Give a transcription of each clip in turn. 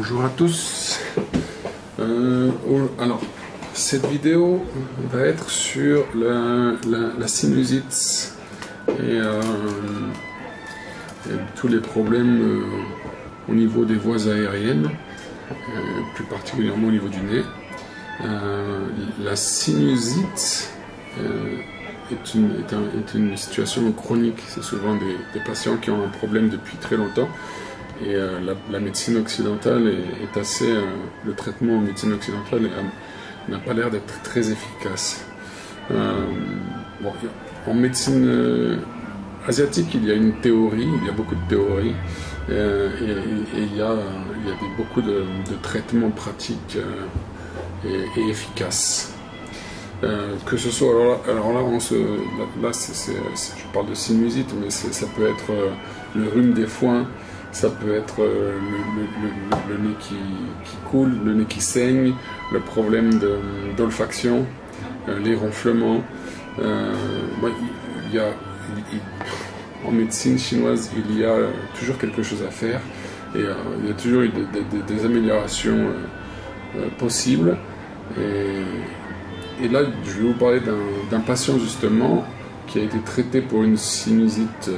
Bonjour à tous. Alors, cette vidéo va être sur la sinusite et tous les problèmes au niveau des voies aériennes, plus particulièrement au niveau du nez. La sinusite est une situation chronique. C'est souvent des patients qui ont un problème depuis très longtemps. Et la médecine occidentale est assez... le traitement en médecine occidentale n'a pas l'air d'être très efficace. Bon, en médecine asiatique, il y a une théorie, il y a beaucoup de théories, et il y a beaucoup de traitements pratiques et efficaces. Que ce soit, alors là, je parle de sinusite, mais ça peut être le rhume des foins, ça peut être le nez qui coule, le nez qui saigne, le problème d'olfaction, les ronflements. En médecine chinoise, il y a toujours quelque chose à faire et il y a toujours eu des améliorations possibles. Et là, je vais vous parler d'un patient justement qui a été traité pour une sinusite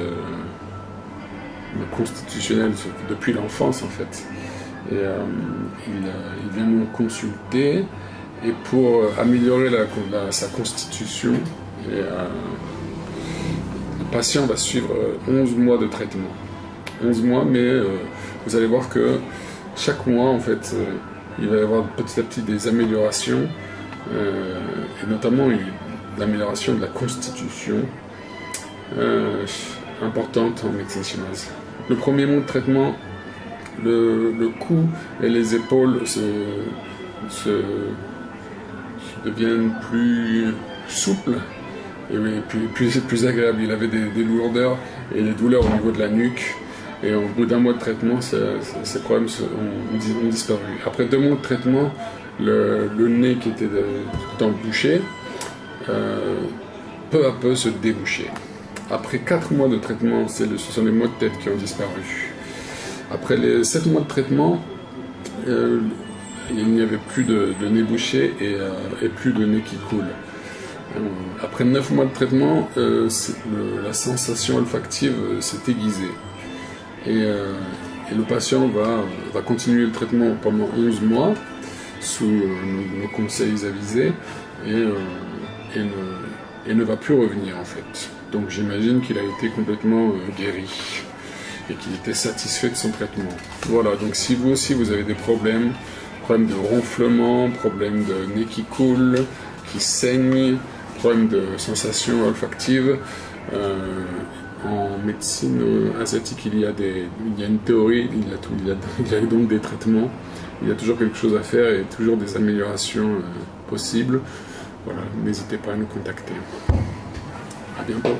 constitutionnelle depuis l'enfance en fait. Et il vient nous consulter et pour améliorer sa constitution, le patient va suivre 11 mois de traitement. 11 mois, mais vous allez voir que chaque mois en fait, il va y avoir petit à petit des améliorations. Et notamment l'amélioration de la constitution importante en médecine chinoise. Le premier mois de traitement, le cou et les épaules deviennent plus souples et plus agréables. Il avait des lourdeurs et des douleurs au niveau de la nuque. Et au bout d'un mois de traitement, ces problèmes ont disparu. Après 2 mois de traitement, le nez qui était tout le temps bouché, peu à peu se débouchait. Après 4 mois de traitement, ce sont les maux de tête qui ont disparu. Après les 7 mois de traitement, il n'y avait plus de nez bouché et plus de nez qui coule. Après 9 mois de traitement, la sensation olfactive s'est aiguisée. Et le patient va continuer le traitement pendant 11 mois sous nos conseils avisés et ne va plus revenir en fait. Donc j'imagine qu'il a été complètement guéri et qu'il était satisfait de son traitement. Voilà, donc si vous aussi vous avez des problèmes de ronflement, problèmes de nez qui coule, qui saigne, problèmes de sensation olfactive, en médecine asiatique, il y a une théorie, il y a donc des traitements, il y a toujours quelque chose à faire et toujours des améliorations possibles. Voilà, n'hésitez pas à nous contacter. À bientôt.